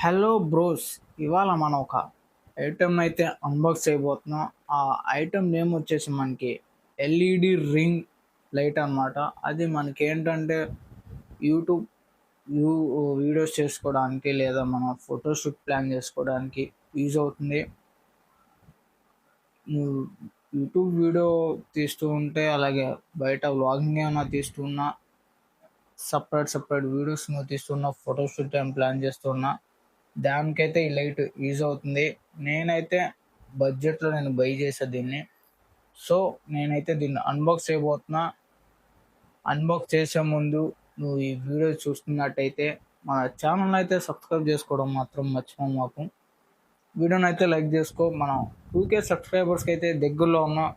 Hello bros, ఇవాళ మనం ఒక ఐటెం అయితే అన్బాక్స్ చేయబోతున్నాం. ఆ ఐటెం నేమ్ వచ్చేసి మనకి ఎల్ఈడి రింగ్ లైట్ అన్నమాట. అది మనకి ఏంటంటే యూట్యూబ్ వ్యూ వీడియోస్ చేసుకోవడానికి లేదా మనం ఫోటోషూట్ ప్లాన్ చేసుకోవడానికి యూజ్ అవుతుంది. నువ్వు యూట్యూబ్ వీడియో తీస్తూ ఉంటే అలాగే బయట వ్లాగింగ్ ఏమైనా తీస్తూ ఉన్నా, సపరేట్ వీడియోస్ నువ్వు తీస్తున్నా, ఫోటోషూట్ ఏమైనా ప్లాన్ చేస్తున్నా, దానికైతే ఈ లైట్ యూజ్ అవుతుంది. నేనైతే బడ్జెట్లో నేను బై చేసా దీన్ని. సో నేనైతే దీన్ని అన్బాక్స్ చేయబోతున్నా. అన్బాక్స్ చేసే ముందు నువ్వు ఈ వీడియో చూస్తున్నట్టయితే మన ఛానల్ అయితే సబ్స్క్రైబ్ చేసుకోవడం మాత్రం మర్చిపోమాకు. వీడియోని అయితే లైక్ చేసుకో. మనం 2K సబ్స్క్రైబర్స్కి అయితే దగ్గరలో ఉన్నాం.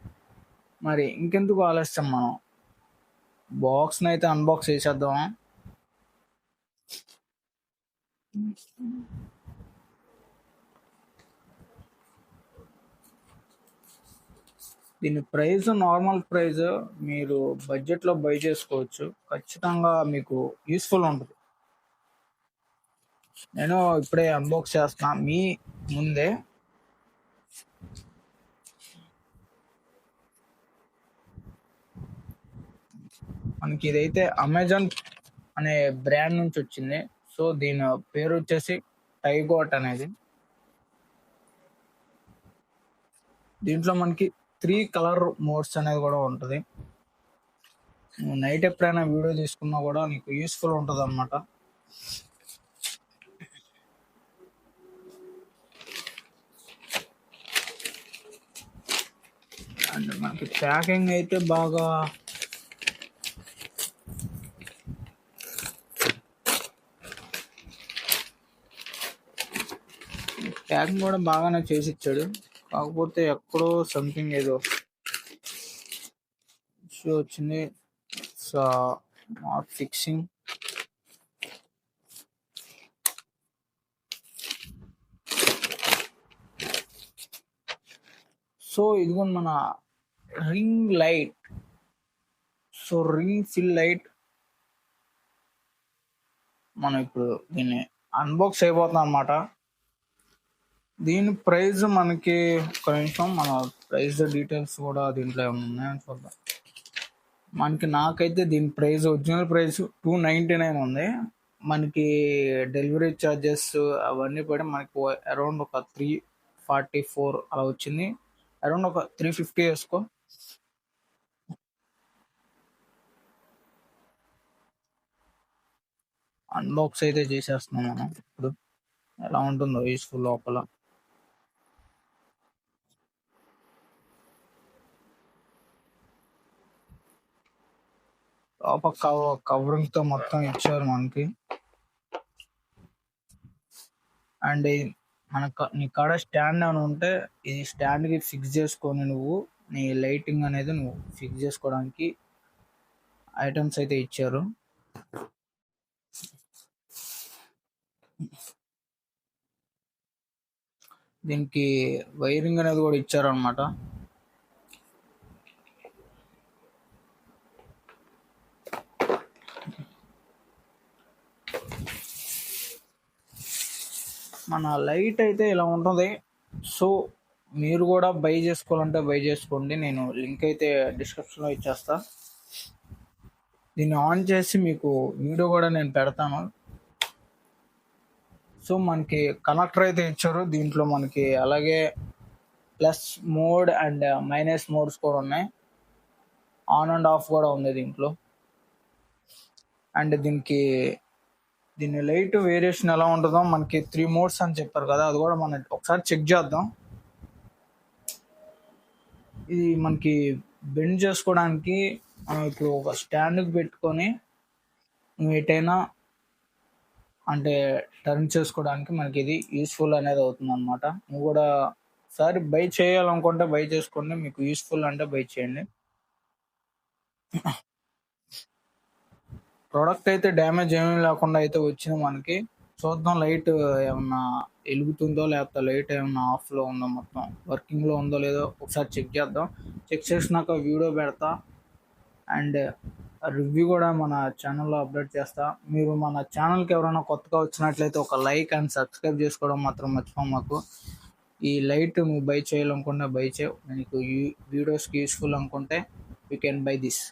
మరి ఇంకెందుకు ఆలస్యం, మనం బాక్స్ని అయితే అన్బాక్స్ చేసేద్దాం. దీని ప్రైస్ నార్మల్ ప్రైస్, మీరు బడ్జెట్లో బై చేసుకోవచ్చు. ఖచ్చితంగా మీకు యూస్ఫుల్ ఉంటుంది. నేను ఇప్పుడే అన్బాక్స్ చేస్తున్నా మీ ముందే. మనకి ఇదైతే అమెజాన్ అనే బ్రాండ్ నుంచి వచ్చింది. సో దీని పేరు వచ్చేసి టైగోట్ అనేది. దీంట్లో మనకి 3 కలర్ మోడ్స్ అనేది కూడా ఉంటుంది. నువ్వు నైట్ ఎప్పుడైనా వీడియో తీసుకున్నా కూడా నీకు యూస్ఫుల్ ఉంటుంది అన్నమాట. అండ్ మనకి ప్యాకింగ్ అయితే బాగా ప్యాకింగ్ కూడా బాగానే చేసి ఇచ్చాడు. కాకపోతే ఎక్కడో సంథింగ్ ఏదో ఇష్యూ వచ్చింది. Not fixing. సో ఇదిగోండి మన ring light. So ring fill light మనం ఇప్పుడు దీన్ని అన్బాక్స్ అయిపోతున్నాం అన్నమాట. దీని ప్రైస్ మనకి ఒక నిమిషం, మన ప్రైస్ డీటెయిల్స్ కూడా దీంట్లో ఏమైనా ఉన్నాయని చూద్దాం. నాకైతే దీని ప్రైస్ ఒరిజినల్ ప్రైస్ 299 ఉంది. మనకి డెలివరీ ఛార్జెస్ అవన్నీ పడి మనకి అరౌండ్ ఒక 344 అలా వచ్చింది. అరౌండ్ ఒక 350 వేసుకో. అన్బాక్స్ అయితే చేసేస్తున్నాం మనం. ఇప్పుడు ఎలా ఉంటుందో యూస్ఫుల్ లోపల. కవరింగ్ తో మొత్తం ఇచ్చారు మనకి. అండ్ నీ కాడ స్టాండ్ అని ఉంటే ఈ స్టాండ్ కి ఫిక్స్ చేసుకొని నువ్వు నీ లైటింగ్ అనేది నువ్వు ఫిక్స్ చేసుకోవడానికి ఐటమ్స్ అయితే ఇచ్చారు. దీనికి వైరింగ్ అనేది కూడా ఇచ్చారు అనమాట. మన లైట్ అయితే ఇలా ఉంటుంది. సో మీరు కూడా బై చేసుకోవాలంటే బై చేసుకోండి. నేను లింక్ అయితే డిస్క్రిప్షన్లో ఇచ్చేస్తా. దీన్ని ఆన్ చేసి మీకు వీడియో కూడా నేను పెడతాను. సో మనకి కనెక్టర్ అయితే ఇచ్చారు దీంట్లో మనకి. అలాగే plus mode and minus modes కూడా ఉన్నాయి. ఆన్ అండ్ ఆఫ్ కూడా ఉంది దీంట్లో. అండ్ దీని లైట్ వేరియేషన్ ఎలా ఉంటుందో, మనకి 3 మోడ్స్ అని చెప్పారు కదా, అది కూడా మనం ఒకసారి చెక్ చేద్దాం. ఇది మనకి బెండ్ చేసుకోవడానికి మనం ఇప్పుడు ఒక స్టాండ్కి పెట్టుకొని నువ్వు ఎటైనా అంటే టర్న్ చేసుకోవడానికి మనకి ఇది యూస్ఫుల్ అనేది అవుతుంది అనమాట. నువ్వు కూడా ఒకసారి బై చేయాలనుకుంటే బై చేసుకోండి. మీకు యూస్ఫుల్ అంటే బై చేయండి. ప్రోడక్ట్ అయితే డ్యామేజ్ ఏమీ లేకుండా అయితే వచ్చింది మనకి. చూద్దాం లైట్ ఏమన్నా వెలుగుతుందో లేకపోతే లైట్ ఏమన్నా ఆఫ్లో ఉందో, మొత్తం వర్కింగ్లో ఉందో లేదో ఒకసారి చెక్ చేద్దాం. చెక్ చేసినాక వీడియో పెడతా. అండ్ రివ్యూ కూడా మన ఛానల్లో అప్డేట్ చేస్తా. మీరు మన ఛానల్కి ఎవరైనా కొత్తగా వచ్చినట్లయితే ఒక లైక్ అండ్ సబ్స్క్రైబ్ చేసుకోవడం మాత్రం మర్చిపోమాకు. ఈ లైట్ నువ్వు బై చేయాలనుకుంటే బై చేయి. నీకు ఈ వీడియోస్కి యూస్ఫుల్ అనుకుంటే యూ కెన్ బై దిస్.